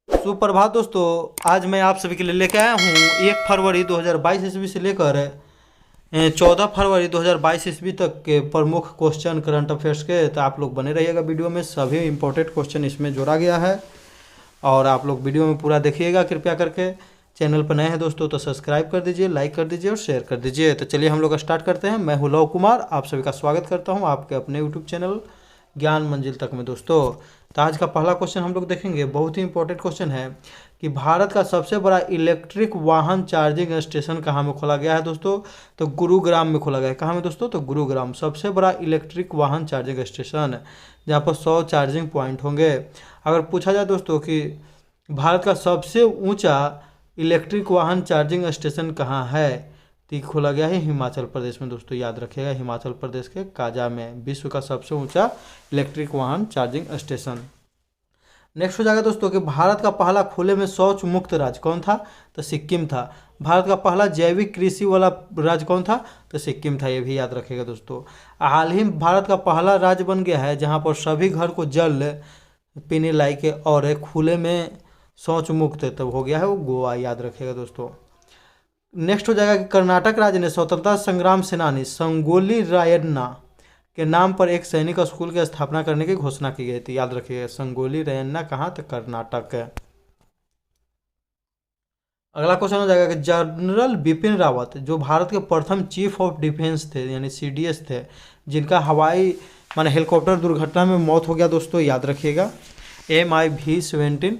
सुप्रभात दोस्तों, आज मैं आप सभी के लिए लेकर आया हूँ 1 फरवरी 2022 ईस्वी से लेकर 14 फरवरी 2022 ईस्वी तक के प्रमुख क्वेश्चन करंट अफेयर्स के। तो आप लोग बने रहिएगा वीडियो में, सभी इंपॉर्टेंट क्वेश्चन इसमें जोड़ा गया है और आप लोग वीडियो में पूरा देखिएगा कृपया करके। चैनल पर नए हैं दोस्तों तो सब्सक्राइब कर दीजिए, लाइक कर दीजिए और शेयर कर दीजिए। तो चलिए हम लोग स्टार्ट करते हैं। मैं हूँ लव कुमार, आप सभी का स्वागत करता हूँ आपके अपने यूट्यूब चैनल ज्ञान मंजिल तक में। दोस्तों तो आज का पहला क्वेश्चन हम लोग देखेंगे, बहुत ही इंपॉर्टेंट क्वेश्चन है कि भारत का सबसे बड़ा इलेक्ट्रिक वाहन चार्जिंग स्टेशन कहाँ में खोला गया है दोस्तों? तो गुरुग्राम में खोला गया है। कहाँ में दोस्तों? तो गुरुग्राम सबसे बड़ा इलेक्ट्रिक वाहन चार्जिंग स्टेशन, जहाँ पर 100 चार्जिंग पॉइंट होंगे। अगर पूछा जाए दोस्तों कि भारत का सबसे ऊंचा इलेक्ट्रिक वाहन चार्जिंग स्टेशन कहाँ है, तो खोला गया है हिमाचल प्रदेश में। दोस्तों याद रखिएगा, हिमाचल प्रदेश के काजा में विश्व का सबसे ऊंचा इलेक्ट्रिक वाहन चार्जिंग स्टेशन। नेक्स्ट हो जाएगा दोस्तों कि भारत का पहला खुले में शौच मुक्त राज्य कौन था? तो सिक्किम था। भारत का पहला जैविक कृषि वाला राज्य कौन था? तो सिक्किम था, ये भी याद रखिएगा दोस्तों। हाल ही में भारत का पहला राज्य बन गया है जहाँ पर सभी घर को जल पीने लायक और खुले में शौच मुक्त तब हो गया है वो गोवा, याद रखिएगा दोस्तों। नेक्स्ट हो जाएगा कि कर्नाटक राज्य ने स्वतंत्रता संग्राम सेनानी संगोली रायन्ना के नाम पर एक सैनिक स्कूल की स्थापना करने की घोषणा की गई थी, याद रखिएगा। संगोली रायन्ना कहाँ? तो कर्नाटक है। अगला क्वेश्चन हो जाएगा कि जनरल बिपिन रावत जो भारत के प्रथम चीफ ऑफ डिफेंस थे यानी सीडीएस थे, जिनका हवाई माने हेलीकॉप्टर दुर्घटना में मौत हो गया दोस्तों, याद रखिएगा। MiV-17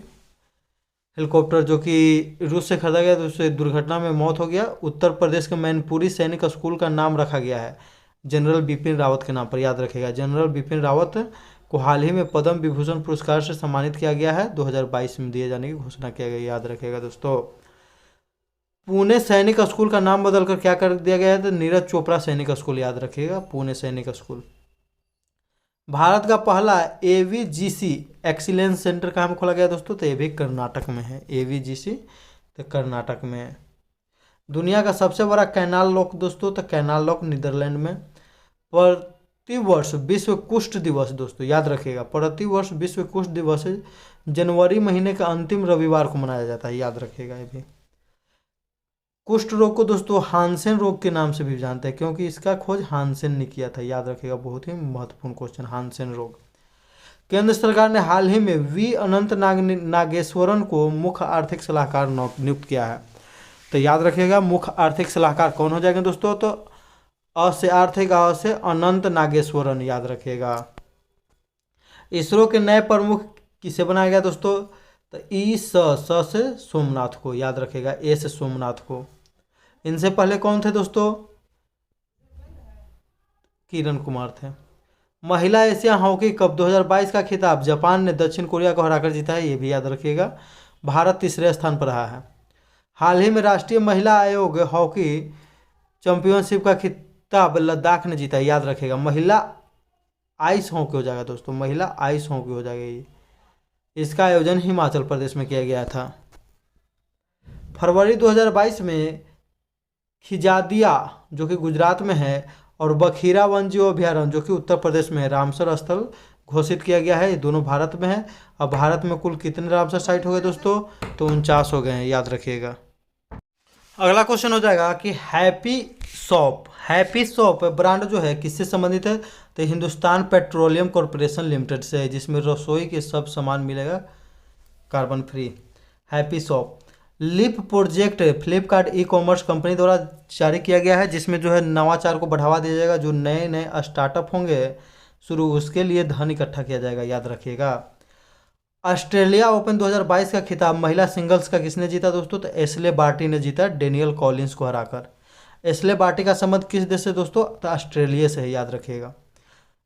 हेलीकॉप्टर जो कि रूस से खरीदा गया तो उससे दुर्घटना में मौत हो गया। उत्तर प्रदेश के मैनपुरी सैनिक स्कूल का नाम रखा गया है जनरल बिपिन रावत के नाम पर, याद रखेगा। जनरल बिपिन रावत को हाल ही में पद्म विभूषण पुरस्कार से सम्मानित किया गया है, 2022 में दिए जाने की घोषणा किया गया, याद रखेगा दोस्तों। पुणे सैनिक स्कूल का नाम बदलकर क्या कर दिया गया है? तो नीरज चोपड़ा सैनिक स्कूल, याद रखिएगा, पुणे सैनिक स्कूल। भारत का पहला AVGC एक्सीलेंस सेंटर कहाँ में खोला गया दोस्तों? तो ये भी कर्नाटक में है, AVGC तो कर्नाटक में है। दुनिया का सबसे बड़ा कैनाल लॉक दोस्तों, तो कैनाल लॉक नीदरलैंड में। प्रतिवर्ष विश्व कुष्ठ दिवस दोस्तों, याद रखिएगा, प्रतिवर्ष विश्व कुष्ठ दिवस जनवरी महीने का अंतिम रविवार को मनाया जाता है, याद रखिएगा। ये भी कुष्ठ रोग को दोस्तों हानसेन रोग के नाम से भी जानते हैं क्योंकि इसका खोज हानसेन ने किया था, याद रखिएगा, बहुत ही महत्वपूर्ण क्वेश्चन, हानसेन रोग। केंद्र सरकार ने हाल ही में वी अनंत नागेश्वरन को मुख्य आर्थिक सलाहकार नियुक्त किया है, तो याद रखिएगा मुख्य आर्थिक सलाहकार कौन हो जाएंगे दोस्तों? तो अ से आर्थिक, अ से अनंत नागेश्वरन, याद रखिएगा। इसरो के नए प्रमुख किसे बनाया गया दोस्तों? तो स से सोमनाथ को, याद रखिएगा, ए से सोमनाथ को। इनसे पहले कौन थे दोस्तों? किरण कुमार थे। महिला एशिया हॉकी कप 2022 का खिताब जापान ने दक्षिण कोरिया को हराकर जीता है, ये भी याद रखिएगा। भारत तीसरे स्थान पर रहा है। हाल ही में राष्ट्रीय महिला आयोग हॉकी चैंपियनशिप का खिताब लद्दाख ने जीता है, याद रखिएगा। महिला आइस हॉकी हो जाएगा दोस्तों, महिला आइस हॉकी हो जाएगा ये। इसका आयोजन हिमाचल प्रदेश में किया गया था। फरवरी 2022 में खिजादिया जो कि गुजरात में है और बखीरा वन्यजीव अभ्यारण्य जो कि उत्तर प्रदेश में है, रामसर स्थल घोषित किया गया है। ये दोनों भारत में है। अब भारत में कुल कितने रामसर साइट हो गए दोस्तों? तो 49 हो गए हैं, याद रखिएगा। अगला क्वेश्चन हो जाएगा कि हैप्पी शॉप ब्रांड जो है किससे संबंधित है? तो हिंदुस्तान पेट्रोलियम कॉरपोरेशन लिमिटेड से है, जिसमें रसोई के सब सामान मिलेगा carbon free. Happy shop lip project Flipkart ecommerce company द्वारा जारी किया गया है, जिसमें जो है नवाचार को बढ़ावा दिया जाएगा। जो नए नए स्टार्टअप होंगे शुरू, उसके लिए धन इकट्ठा किया जाएगा, याद रखिएगा। ऑस्ट्रेलिया ओपन 2022 का खिताब महिला सिंगल्स का किसने जीता दोस्तों? तो एशले बार्टी ने जीता, डेनियल कॉलिंस को हराकर। एशले बार्टी का संबंध किस देश से दोस्तों? तो ऑस्ट्रेलिया से है, याद रखिएगा।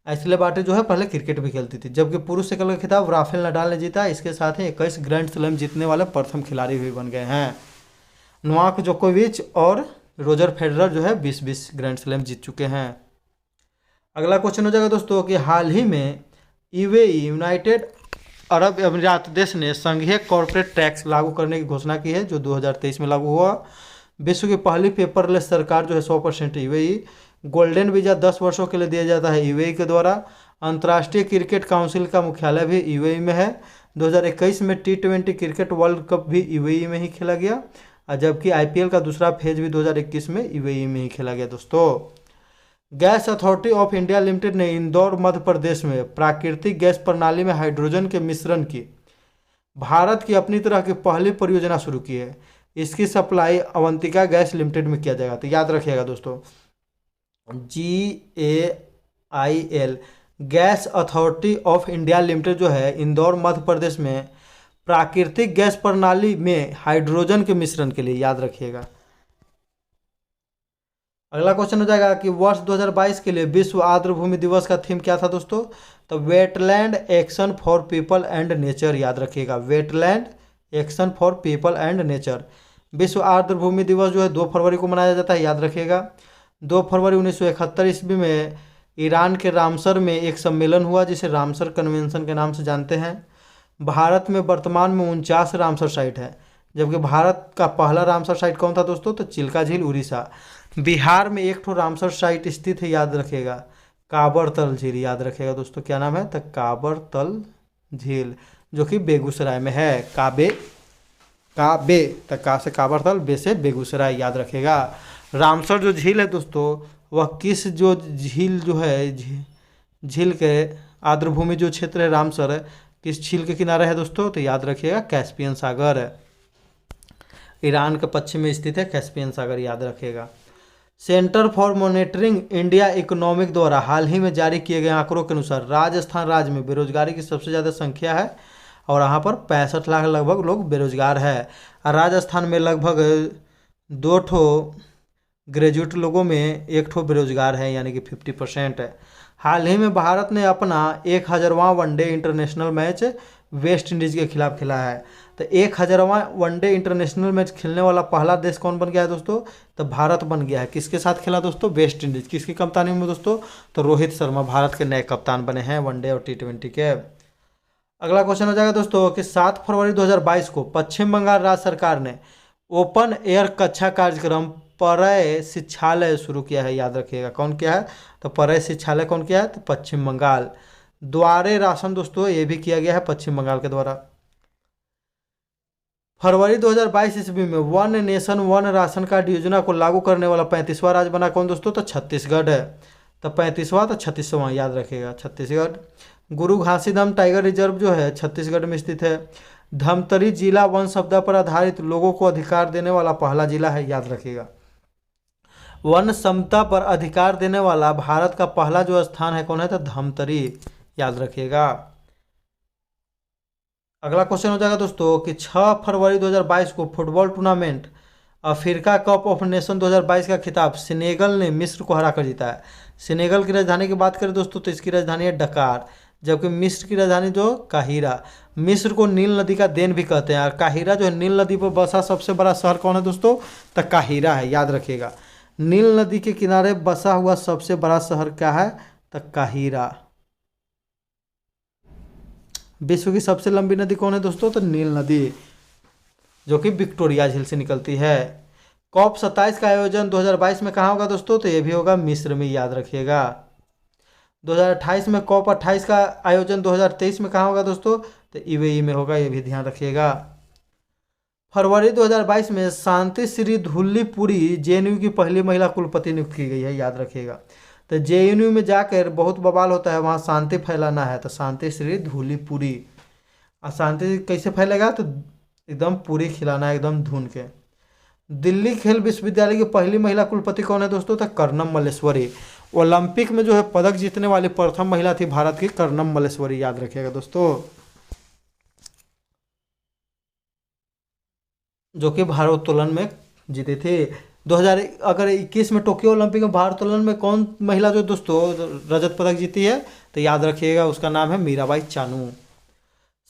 एशले बार्टी जो है पहले क्रिकेट भी खेलती थी। जबकि पुरुष सिंगल का खिताब राफेल नडाल ने जीता। इसके साथ ही 21 ग्रैंड स्लैम जीतने वाले प्रथम खिलाड़ी भी बन गए हैं। नोवाक जोकोविच और रोजर फेडरर जो है 20-20 ग्रैंड स्लैम जीत चुके हैं। अगला क्वेश्चन हो जाएगा दोस्तों कि हाल ही में यूएई यूनाइटेड अरब अमीरात देश ने संघीय कॉर्पोरेट टैक्स लागू करने की घोषणा की है, जो 2023 में लागू हुआ। विश्व की पहली पेपरलेस सरकार जो है 100% यूएई। गोल्डन वीज़ा 10 वर्षों के लिए दिया जाता है यूएई के द्वारा। अंतर्राष्ट्रीय क्रिकेट काउंसिल का मुख्यालय भी यूएई में है। 2021 में T20 क्रिकेट वर्ल्ड कप भी यूएई में ही खेला गया, और जबकि आईपीएल का दूसरा फेज भी 2021 में यूएई में ही खेला गया दोस्तों। Gas authority of India limited ने इंदौर मध्य प्रदेश में प्राकृतिक गैस प्रणाली में हाइड्रोजन के मिश्रण की भारत की अपनी तरह की पहली परियोजना शुरू की है। इसकी सप्लाई अवंतिका गैस लिमिटेड में किया जाएगा। तो याद रखिएगा दोस्तों, GAIL gas authority of India limited जो है इंदौर मध्य प्रदेश में प्राकृतिक गैस प्रणाली में हाइड्रोजन के मिश्रण के लिए, याद रखिएगा। अगला क्वेश्चन हो जाएगा कि वर्ष 2022 के लिए विश्व आर्द्रभूमि दिवस का थीम क्या था दोस्तों? तो wetland action for people and nature, याद रखिएगा, wetland action for people and nature. विश्व आर्द्रभूमि दिवस जो है 2 फरवरी को मनाया जाता है, याद रखिएगा। 2 फरवरी 1971 ईस्वी में ईरान के रामसर में एक सम्मेलन हुआ जिसे रामसर कन्वेंशन के नाम से जानते हैं। भारत में वर्तमान में 49 रामसर साइट है, जबकि भारत का पहला रामसर साइट कौन था दोस्तों? तो चिल्का झील, उड़ीसा। बिहार में एक ठो रामसर साइट स्थित है, याद रखिएगा, काबरतल झील, याद रखिएगा दोस्तों, क्या नाम है? तो काबरतल झील, जो कि बेगूसराय में है। काबे तो का से काबरतल, बे से बेगूसराय, याद रखिएगा। रामसर जो झील है दोस्तों, वह किस जो झील जो है झील के आर्द्रभूमि जो क्षेत्र है रामसर है, किस झील के किनारे है दोस्तों? तो याद रखिएगा, कैस्पियन सागर, ईरान के पश्चिम में स्थित है कैस्पियन सागर, याद रखिएगा। Centre for monitoring India economic द्वारा हाल ही में जारी किए गए आंकड़ों के अनुसार राजस्थान राज्य में बेरोजगारी की सबसे ज़्यादा संख्या है और यहाँ पर 65 लाख लगभग लोग बेरोजगार है। और राजस्थान में लगभग 2 ठो ग्रेजुएट लोगों में 1 ठो बेरोजगार है, यानी कि 50% है। हाल ही में भारत ने अपना 1000वां one day international match West Indies के खिलाफ खेला है। तो 1000वां वनडे इंटरनेशनल मैच खेलने वाला पहला देश कौन बन गया है दोस्तों? तो भारत बन गया है। किसके साथ खेला दोस्तों? West Indies. किसकी कप्तानी में दोस्तों? तो रोहित शर्मा भारत के नए कप्तान बने हैं वनडे और T20 के। अगला क्वेश्चन हो जाएगा दोस्तों कि 7 फरवरी 2022 को पश्चिम बंगाल राज्य सरकार ने ओपन एयर कक्षा कार्यक्रम परय शिक्षालय शुरू किया है, याद रखिएगा। कौन किया है? तो परय शिक्षालय कौन किया है? तो पश्चिम बंगाल। द्वारे राशन दोस्तों, ये भी किया गया है पश्चिम बंगाल के द्वारा। फरवरी 2022 ईस्वी में one nation one ration card योजना को लागू करने वाला 35वां राज्य बना कौन दोस्तों? तो छत्तीसगढ़ है। तो 35वां तो 36वां, याद रखिएगा, छत्तीसगढ़। गुरु घासीदाम टाइगर रिजर्व जो है छत्तीसगढ़ में स्थित है। धमतरी जिला वन संपदा पर आधारित लोगों को अधिकार देने वाला पहला जिला है, याद रखिएगा। वन समता पर अधिकार देने वाला भारत का पहला जो स्थान है कौन है? तो धमतरी, याद रखिएगा। अगला क्वेश्चन हो जाएगा दोस्तों कि 6 फरवरी 2022 को football tournament Africa cup of nation 2022 का खिताब सेनेगल ने मिस्र को हराकर जीता है। सेनेगल की राजधानी की बात करें दोस्तों तो इसकी राजधानी है डकार, जबकि मिस्र की राजधानी जो काहिरा। मिस्र को नील नदी का देन भी कहते हैं और काहिरा जो है नील नदी पर बसा सबसे बड़ा शहर कौन है दोस्तों? तो काहिरा है, याद रखिएगा। नील नदी के किनारे बसा हुआ सबसे बड़ा शहर क्या है? तो काहिरा। विश्व की सबसे लंबी नदी कौन है दोस्तों? तो नील नदी, जो कि विक्टोरिया झील से निकलती है। COP 27 का आयोजन 2022 में कहाँ होगा दोस्तों? तो ये भी होगा मिस्र में, याद रखिएगा। 2028 में COP 28 का आयोजन 2023 में कहाँ होगा दोस्तों? तो यूएई में होगा, ये भी ध्यान रखिएगा। फरवरी 2022 में शांति श्री धुल्लीपुरी जेएनयू की पहली महिला कुलपति नियुक्त की गई है, याद रखिएगा। तो जेएनयू में जाकर बहुत बवाल होता है, वहाँ शांति फैलाना है, तो शांति श्री धुल्लीपुरी। और शांति कैसे फैलेगा? तो एकदम पूरी खिलाना है, एकदम धुन के। दिल्ली खेल विश्वविद्यालय की पहली महिला कुलपति कौन है दोस्तों? तो कर्णम मल्लेश्वरी। ओलंपिक में जो है पदक जीतने वाली प्रथम महिला थी भारत की कर्णम मल्लेश्वरी, याद रखिएगा दोस्तों, जो कि भारोत्तोलन में जीते थे। 2021 में टोक्यो ओलंपिक में भारोत्तोलन में कौन महिला जो दोस्तों रजत पदक जीती है? तो याद रखिएगा, उसका नाम है मीराबाई चानू।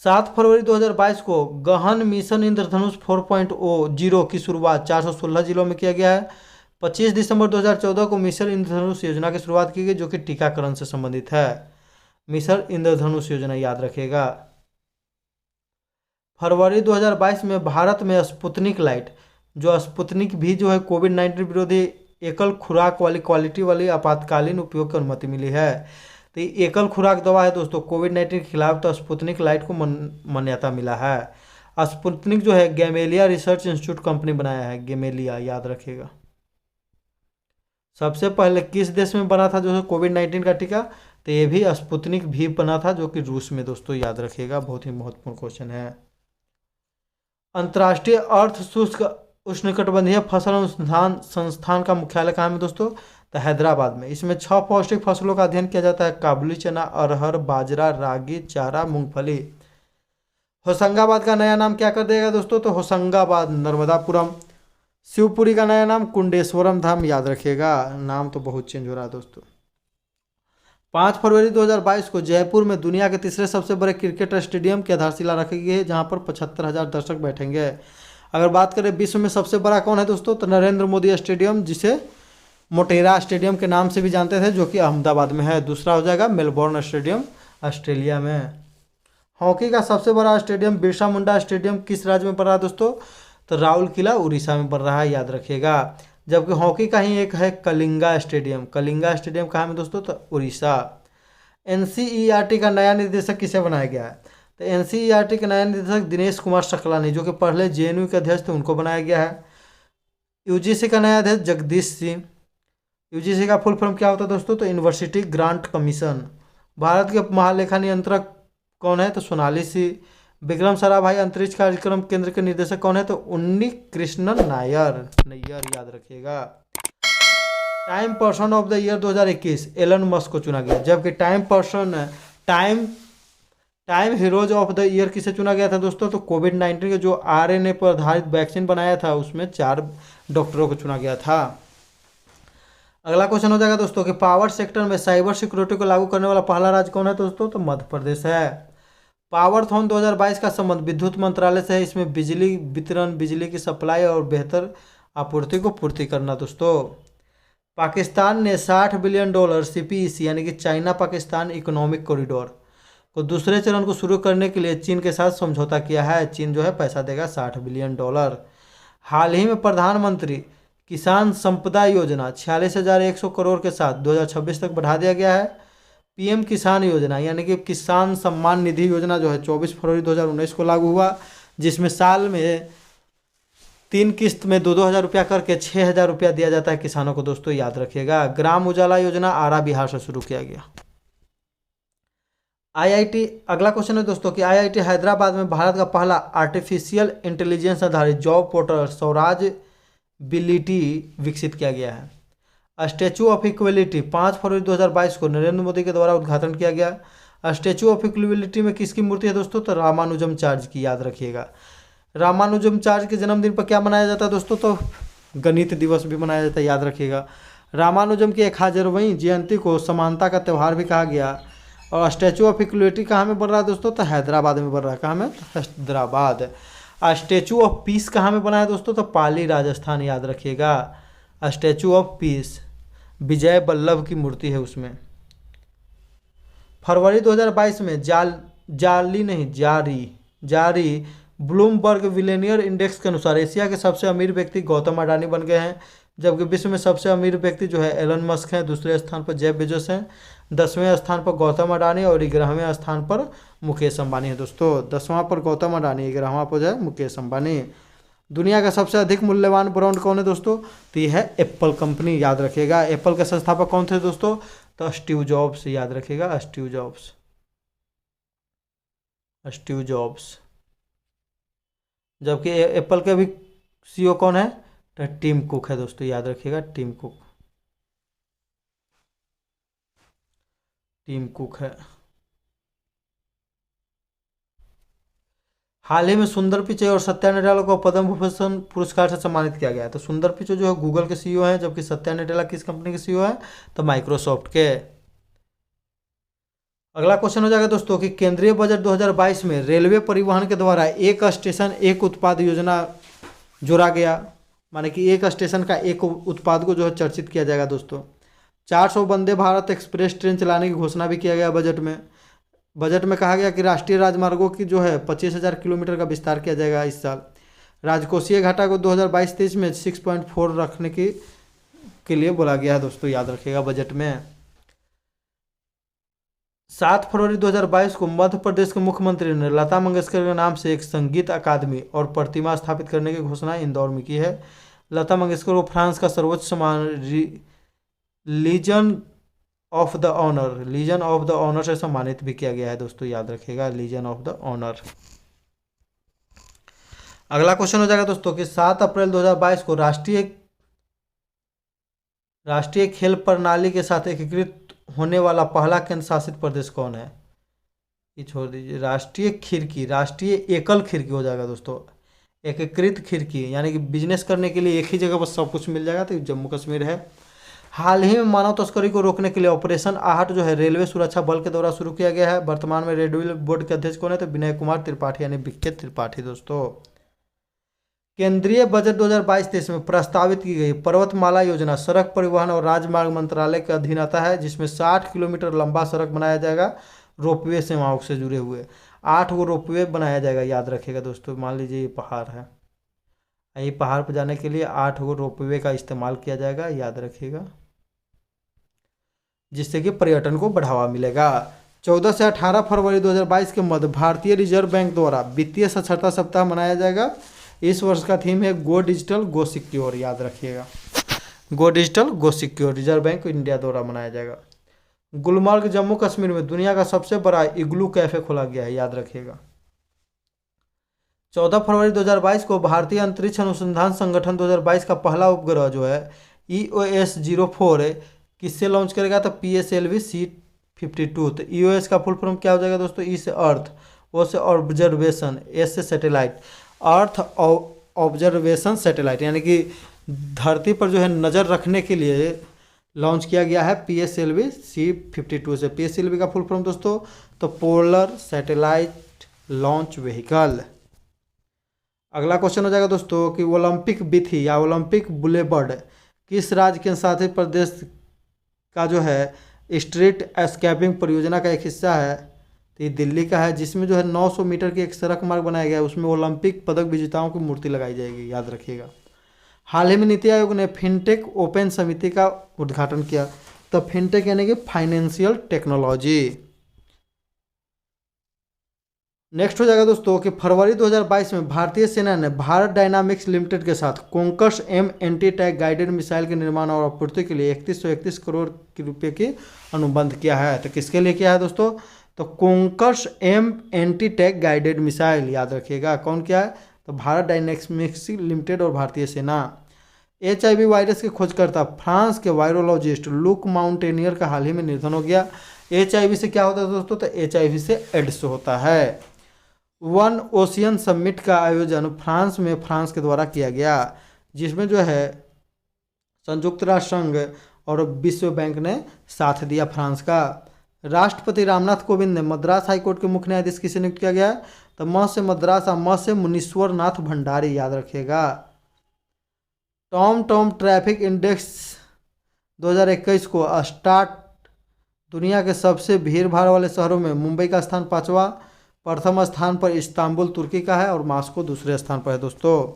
7 फरवरी 2022 को गहन मिशन इंद्रधनुष 4.0 की शुरुआत 416 जिलों में किया गया है। 25 दिसंबर 2014 को मिशन इंद्रधनुष योजना की शुरुआत की गई, जो कि टीकाकरण से संबंधित है। मिशन इंद्रधनुष योजना, याद रखिएगा। फरवरी 2022 में भारत में स्पुतनिक लाइट, जो स्पुतनिक भी जो है कोविड-19 विरोधी एकल खुराक वाली क्वालिटी वाली आपातकालीन उपयोग की अनुमति मिली है। तो ये एकल खुराक दवा है दोस्तों कोविड-19 के खिलाफ, तो स्पुतनिक लाइट को मान्यता मिला है। स्पुतनिक जो है गैमेलिया रिसर्च इंस्टीट्यूट कंपनी बनाया है, गैमेलिया, याद रखिएगा। सबसे पहले किस देश में बना था जो है कोविड-19 का टीका, तो ये भी स्पुतनिक भी बना था जो कि रूस में, दोस्तों याद रखिएगा, बहुत ही महत्वपूर्ण क्वेश्चन है। अंतर्राष्ट्रीय अर्ध शुष्क उष्णकटिबंधीय फसल अनुसंधान संस्थान का मुख्यालय कहाँ में दोस्तों, तो हैदराबाद में। इसमें 6 पौष्टिक फसलों का अध्ययन किया जाता है, काबुली चना, अरहर, बाजरा, रागी, चारा, मूंगफली। होशंगाबाद का नया नाम क्या कर देगा दोस्तों, तो होशंगाबाद नर्मदापुरम। शिवपुरी का नया नाम कुंडेश्वरम धाम, याद रखिएगा, नाम तो बहुत चेंज हो रहा है दोस्तों। 5 फरवरी 2022 को जयपुर में दुनिया के तीसरे सबसे बड़े क्रिकेट स्टेडियम की आधारशिला रखी गई है, जहां पर 75,000 दर्शक बैठेंगे। अगर बात करें विश्व में सबसे बड़ा कौन है दोस्तों, तो नरेंद्र मोदी स्टेडियम, जिसे मोटेरा स्टेडियम के नाम से भी जानते थे, जो कि अहमदाबाद में है। दूसरा हो जाएगा मेलबोर्न स्टेडियम, ऑस्ट्रेलिया में। हॉकी का सबसे बड़ा स्टेडियम बिरसा मुंडा स्टेडियम किस राज्य में पड़ रहा है दोस्तों, तो राउरकेला उड़ीसा में पड़ रहा है, याद रखिएगा। जबकि हॉकी का ही एक है कलिंगा स्टेडियम, कलिंगा स्टेडियम कहाँ में दोस्तों, तो उड़ीसा। एनसीईआरटी का नया निर्देशक किसे बनाया गया है, तो एनसीईआरटी के नया निर्देशक दिनेश कुमार सकलानी, जो कि पहले जेएनयू के अध्यक्ष थे, उनको बनाया गया है। यूजीसी का नया अध्यक्ष जगदीश सिंह। यूजीसी का फुल फॉर्म क्या होता है दोस्तों, तो यूनिवर्सिटी ग्रांट कमीशन। भारत के महालेखा नियंत्रक कौन है, तो सोनाली सिंह। विक्रम साराभाई अंतरिक्ष कार्यक्रम केंद्र के निदेशक कौन है, तो उन्नी कृष्णन नैयर, याद रखिएगा। Time person of the year 2021 Elon Musk को चुना गया, जबकि Time heroes of the year किसे चुना गया था दोस्तों, तो कोविड-19 के जो आरएनए पर आधारित वैक्सीन बनाया था, उसमें 4 डॉक्टरों को चुना गया था। अगला क्वेश्चन हो जाएगा दोस्तों कि पावर सेक्टर में साइबर सिक्योरिटी को लागू करने वाला पहला राज्य कौन है दोस्तों, तो मध्य प्रदेश है। पावरथॉन 2022 का संबंध विद्युत मंत्रालय से है। इसमें बिजली वितरण, बिजली की सप्लाई और बेहतर आपूर्ति को पूर्ति करना दोस्तों। पाकिस्तान ने $60 बिलियन सीपीईसी यानी कि चाइना पाकिस्तान इकोनॉमिक कॉरिडोर को दूसरे चरण को शुरू करने के लिए चीन के साथ समझौता किया है। चीन जो है पैसा देगा $60 बिलियन। हाल ही में प्रधानमंत्री किसान संपदा योजना 46,100 करोड़ के साथ 2026 तक बढ़ा दिया गया है। पीएम किसान योजना यानी कि किसान सम्मान निधि योजना जो है 24 फरवरी 2019 को लागू हुआ, जिसमें साल में 3 किस्त में 2-2 हज़ार रुपया करके 6,000 रुपया दिया जाता है किसानों को दोस्तों, याद रखिएगा। ग्राम उजाला योजना आरा बिहार से शुरू किया गया। आईआईटी, अगला क्वेश्चन है दोस्तों कि आईआईटी हैदराबाद में भारत का पहला आर्टिफिशियल इंटेलिजेंस आधारित जॉब पोर्टल स्वराज बिलिटी विकसित किया गया है। स्टैचू ऑफ इक्वलिटी 5 फरवरी 2022 को नरेंद्र मोदी के द्वारा उद्घाटन किया गया। स्टैचू ऑफ इक्वलिटी में किसकी मूर्ति है दोस्तों, तो रामानुजमचार्य की, याद रखिएगा। रामानुजमचार्य के जन्मदिन पर क्या मनाया जाता है दोस्तों, तो गणित दिवस भी मनाया जाता है, याद रखिएगा। रामानुजम की 1000वीं जयंती को समानता का त्यौहार भी कहा गया। और स्टैचू ऑफ इक्वलिटी कहाँ में बन रहा है दोस्तों, तो हैदराबाद में बन रहा है। कहाँ में, हैदराबाद। स्टैचू ऑफ पीस कहाँ में बना है दोस्तों, तो पाली राजस्थान, याद रखिएगा। Statue of peace Vijay Vallabh की मूर्ति है उसमें। फरवरी 2022 में जारी ब्लूमबर्ग बिलियनियर इंडेक्स के अनुसार एशिया के सबसे अमीर व्यक्ति गौतम अडानी बन गए हैं, जबकि विश्व में सबसे अमीर व्यक्ति जो है एलन मस्क हैं। दूसरे स्थान पर जेफ बेजोस हैं, 10वें स्थान पर गौतम अडानी और 11वें स्थान पर मुकेश अंबानी है दोस्तों। 10वां पर गौतम अडानी, 11वां पर जो है मुकेश अंबानी। दुनिया का सबसे अधिक मूल्यवान ब्रांड कौन है दोस्तों, तो यह है एप्पल कंपनी, याद रखिएगा। एप्पल के संस्थापक कौन थे दोस्तों, तो स्टीव जॉब्स, याद रखिएगा, स्टीव जॉब्स। जबकि एप्पल के अभी सीईओ कौन है, तो टिम कुक है दोस्तों, याद रखिएगा, टिम कुक है। हाल ही में सुंदर पिचै और सत्या नडेला को पद्म भूषण पुरस्कार से सम्मानित किया गया है। तो सुंदर पिचै जो है गूगल के सीईओ हैं, जबकि सत्या नडेला किस कंपनी के सीईओ हैं, तो माइक्रोसॉफ्ट के। अगला क्वेश्चन हो जाएगा दोस्तों कि केंद्रीय बजट 2022 में रेलवे परिवहन के द्वारा एक स्टेशन एक उत्पाद योजना जोड़ा गया, माने कि एक स्टेशन का एक उत्पाद को जो है चर्चित किया जाएगा दोस्तों। 400 वंदे भारत एक्सप्रेस ट्रेन चलाने की घोषणा भी किया गया बजट में कहा गया कि राष्ट्रीय राजमार्गों की जो है 25,000 किलोमीटर का विस्तार किया जाएगा इस साल। राजकोषीय घाटा को 2022-23 में 6.4 रखने के लिए बोला गया है दोस्तों, याद रखिएगा बजट में। 7 फरवरी 2022 को मध्य प्रदेश के मुख्यमंत्री ने लता मंगेशकर के नाम से एक संगीत अकादमी और प्रतिमा स्थापित करने की घोषणा इंदौर में की है। लता मंगेशकर को फ्रांस का सर्वोच्च सम्मान लीजन ऑफ द ऑनर से सम्मानित भी किया गया है दोस्तों, याद रखिएगा, लीजन ऑफ द ऑनर। अगला क्वेश्चन हो जाएगा दोस्तों कि 7 अप्रैल 2022 को राष्ट्रीय खेल प्रणाली के साथ एकीकृत होने वाला पहला केंद्र शासित प्रदेश कौन है? ये छोड़ दीजिए, राष्ट्रीय एकल खिड़की हो जाएगा दोस्तों, एकीकृत खिड़की यानी कि बिजनेस करने के लिए एक ही जगह पर सब कुछ मिल जाएगा, तो जम्मू कश्मीर है। हाल ही में मानव तस्करी को रोकने के लिए ऑपरेशन आहट जो है रेलवे सुरक्षा बल के द्वारा शुरू किया गया है। वर्तमान में रेलवे बोर्ड के अध्यक्ष कौन है? तो विनय कुमार त्रिपाठी यानी विखे त्रिपाठी दोस्तों। केंद्रीय बजट 2022-23 में प्रस्तावित की गई पर्वतमाला योजना सड़क परिवहन और राजमार्ग मंत्रालय के अधीन आता है, जिसमें 60 किलोमीटर लंबा सड़क बनाया जाएगा रोपवे सेवाओं से जुड़े हुए। 8 गो रोपवे बनाया जाएगा, याद रखिएगा दोस्तों। मान लीजिए ये पहाड़ है, ये पहाड़ पर जाने के लिए 8 गो रोपवे का इस्तेमाल किया जाएगा, याद रखिएगा, जिससे कि पर्यटन को बढ़ावा मिलेगा। 14 से 18 फरवरी 2022 के मध्य भारतीय रिजर्व बैंक द्वारा वित्तीय साक्षरता सप्ताह मनाया जाएगा। इस वर्ष का थीम है गो डिजिटल गो सिक्योर, याद रखिएगा, गो डिजिटल गो सिक्योर, रिजर्व बैंक इंडिया द्वारा मनाया जाएगा। गुलमर्ग जम्मू कश्मीर में दुनिया का सबसे बड़ा इग्लू कैफे खोला गया है, याद रखिएगा। 14 फरवरी 2022 को भारतीय अंतरिक्ष अनुसंधान संगठन 2022 का पहला उपग्रह जो है EOS-04 किससे लॉन्च करेगा? तो PSLV-C52। तो EOS का फुल फॉर्म क्या हो जाएगा दोस्तों? ई से अर्थ, ओ से ऑब्जर्वेशन, एस से सैटेलाइट, अर्थ ऑब्जर्वेशन सैटेलाइट, यानी कि धरती पर जो है नज़र रखने के लिए लॉन्च किया गया है PSLV-C52 से। PSLV का फुल फॉर्म दोस्तों तो पोलर सैटेलाइट लॉन्च व्हीकल। अगला क्वेश्चन हो जाएगा दोस्तों कि ओलंपिक विथी या ओलंपिक बुलेबर्ड किस राज्य के शासित प्रदेश का जो है स्ट्रीट एस्केपिंग परियोजना का एक हिस्सा है? तो ये दिल्ली का है, जिसमें जो है 900 मीटर की एक सड़क मार्ग बनाया गया है, उसमें ओलंपिक पदक विजेताओं की मूर्ति लगाई जाएगी, याद रखिएगा। हाल ही में नीति आयोग ने फिनटेक ओपन समिति का उद्घाटन किया। तो फिनटेक यानी कि फाइनेंशियल टेक्नोलॉजी। नेक्स्ट हो जाएगा दोस्तों कि फरवरी 2022 में भारतीय सेना ने भारत डायनामिक्स लिमिटेड के साथ Konkurs M anti tank guided missile के निर्माण और आपूर्ति के लिए 3131 करोड़ रुपए की अनुबंध किया है। तो किसके लिए किया है दोस्तों? तो Konkurs M anti tank guided missile, याद रखिएगा, कौन किया है? तो भारत डायनामिक्स लिमिटेड और भारतीय सेना। HIV वायरस के खोजकर्ता फ्रांस के वायरोलॉजिस्ट लुक माउंटेनियर का हाल ही में निधन हो गया। HIV से क्या होता है दोस्तों? तो HIV से एड्स होता है। वन ओशियन समिट का आयोजन फ्रांस के द्वारा किया गया, जिसमें जो है संयुक्त राष्ट्र संघ और विश्व बैंक ने साथ दिया फ्रांस का। राष्ट्रपति रामनाथ कोविंद ने मद्रास हाईकोर्ट के मुख्य न्यायाधीश किसे नियुक्त किया गया? तो म से मद्रास, म से मुनीश्वर नाथ भंडारी, याद रखिएगा। टॉम ट्रैफिक इंडेक्स 2021 को स्टार्ट दुनिया के सबसे भीड़ भाड़ वाले शहरों में मुंबई का स्थान 5वां, प्रथम स्थान पर इस्तांबुल तुर्की का है और मॉस्को दूसरे स्थान पर है दोस्तों।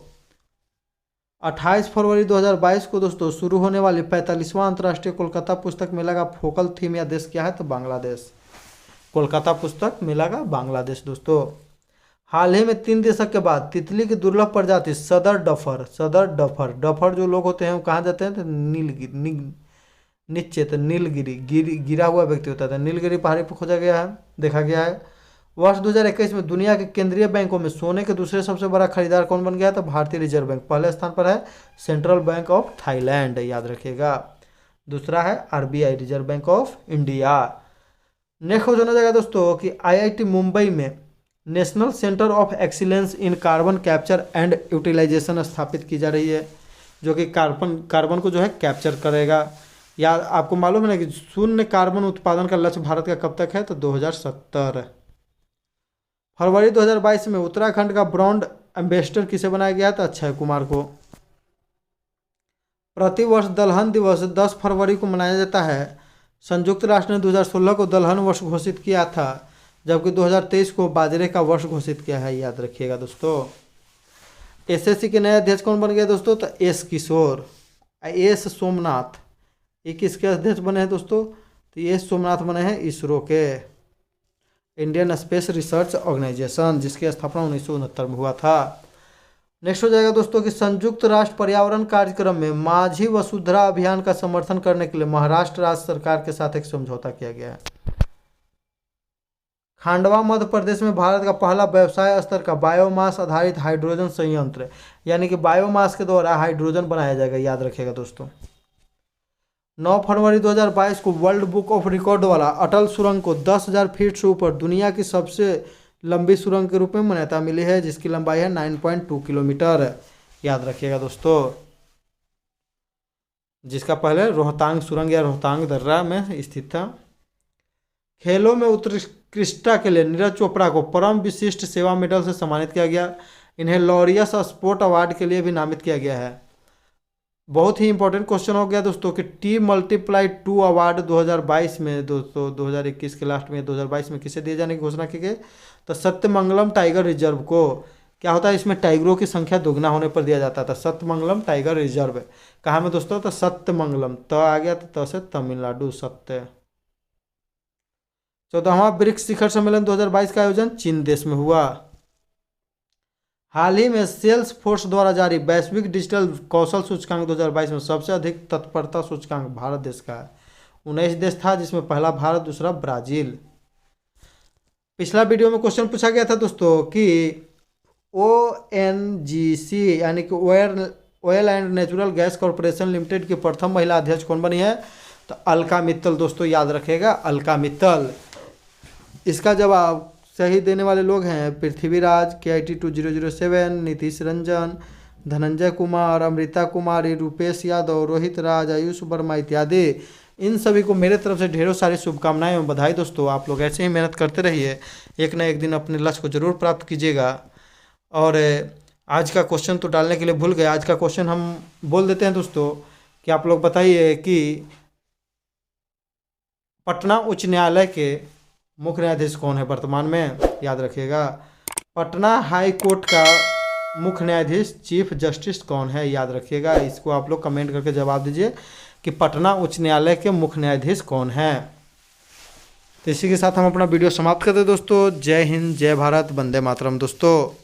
28 फरवरी 2022 को दोस्तों शुरू होने वाली 45वां अंतर्राष्ट्रीय कोलकाता पुस्तक मेला का फोकल थीम या देश क्या है? तो बांग्लादेश। कोलकाता पुस्तक मेला का बांग्लादेश दोस्तों। हाल ही में 3 दशक के बाद तितली की दुर्लभ प्रजाति सदर डफर जो लोग होते हैं वो कहाँ जाते हैं? तो नीलगिरी गिरा हुआ व्यक्ति होता था, नीलगिरी पहाड़ी पर खोजा गया है, देखा गया है। वर्ष 2021 में दुनिया के केंद्रीय बैंकों में सोने के दूसरे सबसे बड़ा खरीदार कौन बन गया? तो भारतीय रिजर्व बैंक। पहले स्थान पर है सेंट्रल बैंक ऑफ थाईलैंड, याद रखिएगा। दूसरा है RBI, reserve bank of India. Next हो जाना जाएगा दोस्तों कि IIT मुंबई में national centre of excellence in carbon capture and utilisation स्थापित की जा रही है, जो कि कार्बन को जो है कैप्चर करेगा। या आपको मालूम है ना कि शून्य कार्बन उत्पादन का लक्ष्य भारत का कब तक है? तो 2070। फरवरी 2022 में उत्तराखंड का ब्रांड एम्बेसडर किसे बनाया गया? तो अक्षय कुमार को। प्रतिवर्ष दलहन दिवस 10 फरवरी को मनाया जाता है। संयुक्त राष्ट्र ने 2016 को दलहन वर्ष घोषित किया था, जबकि 2023 को बाजरे का वर्ष घोषित किया है, याद रखिएगा दोस्तों। SSC के नए अध्यक्ष कौन बन गए दोस्तों? तो S किशोर। S सोमनाथ, ये किसके अध्यक्ष बने हैं दोस्तों? तो S सोमनाथ बने हैं इसरो के। इंडियन स्पेस रिसर्च ऑर्गेनाइजेशन, जिसकी स्थापना 1969 में हुआ था। नेक्स्ट हो जाएगा दोस्तों कि संयुक्त राष्ट्र पर्यावरण कार्यक्रम में माझी वसुंधरा अभियान का समर्थन करने के लिए महाराष्ट्र राज्य सरकार के साथ एक समझौता किया गया है। खांडवा मध्य प्रदेश में भारत का पहला व्यवसाय स्तर का बायोमास आधारित हाइड्रोजन संयंत्र, यानी कि बायोमास के द्वारा हाइड्रोजन बनाया जाएगा, याद रखिएगा दोस्तों। 9 फरवरी 2022 को वर्ल्ड बुक ऑफ रिकॉर्ड वाला अटल सुरंग को 10,000 फीट से ऊपर दुनिया की सबसे लंबी सुरंग के रूप में मान्यता मिली है, जिसकी लंबाई है 9.2 किलोमीटर, याद रखिएगा दोस्तों। जिसका पहले रोहतांग सुरंग या रोहतांग दर्रा में स्थित था। खेलों में उत्कृष्टता के लिए नीरज चोपड़ा को परम विशिष्ट सेवा मेडल से सम्मानित किया गया। इन्हें लॉरियस स्पोर्ट अवार्ड के लिए भी नामित किया गया है। बहुत ही इंपॉर्टेंट क्वेश्चन हो गया दोस्तों कि T+2 अवार्ड 2022 में दोस्तों, 2021 के लास्ट में 2022 में किसे दिए जाने की घोषणा की गई, तो सत्यमंगलम टाइगर रिजर्व को। क्या होता है इसमें, टाइगरों की संख्या दोगुना होने पर दिया जाता था। सत्यमंगलम टाइगर रिजर्व कहाँ में दोस्तों, तो सत्यमंगलम, तो आ गया तो से तमिलनाडु, सत्य। 14वां ब्रिक्स शिखर सम्मेलन 2022 का आयोजन चीन देश में हुआ। हाल ही में सेल्स फोर्स द्वारा जारी वैश्विक डिजिटल कौशल सूचकांक 2022 में सबसे अधिक तत्परता सूचकांक भारत देश का है। 19 देश था, जिसमें पहला भारत, दूसरा ब्राजील। पिछला वीडियो में क्वेश्चन पूछा गया था दोस्तों कि ONGC यानी कि oil and natural gas corporation limited की प्रथम महिला अध्यक्ष कौन बनी है, तो अलका मित्तल दोस्तों, याद रखिएगा अलका मित्तल। इसका जवाब सही देने वाले लोग हैं पृथ्वीराज, KIT 2007, नीतीश रंजन, धनंजय कुमार, अमृता कुमारी, रूपेश यादव, रोहित राज, आयुष वर्मा इत्यादि। इन सभी को मेरे तरफ से ढेरों सारी शुभकामनाएं एवं बधाई दोस्तों। आप लोग ऐसे ही मेहनत करते रहिए, एक ना एक दिन अपने लक्ष्य को जरूर प्राप्त कीजिएगा। और आज का क्वेश्चन तो डालने के लिए भूल गए, आज का क्वेश्चन हम बोल देते हैं दोस्तों कि आप लोग बताइए कि पटना उच्च न्यायालय के मुख्य न्यायाधीश कौन है वर्तमान में, याद रखिएगा। पटना हाई कोर्ट का मुख्य न्यायाधीश चीफ जस्टिस कौन है, याद रखिएगा। इसको आप लोग कमेंट करके जवाब दीजिए कि पटना उच्च न्यायालय के मुख्य न्यायाधीश कौन है। तो इसी के साथ हम अपना वीडियो समाप्त करते हैं दोस्तों। जय हिंद, जय भारत, वंदे मातरम दोस्तों।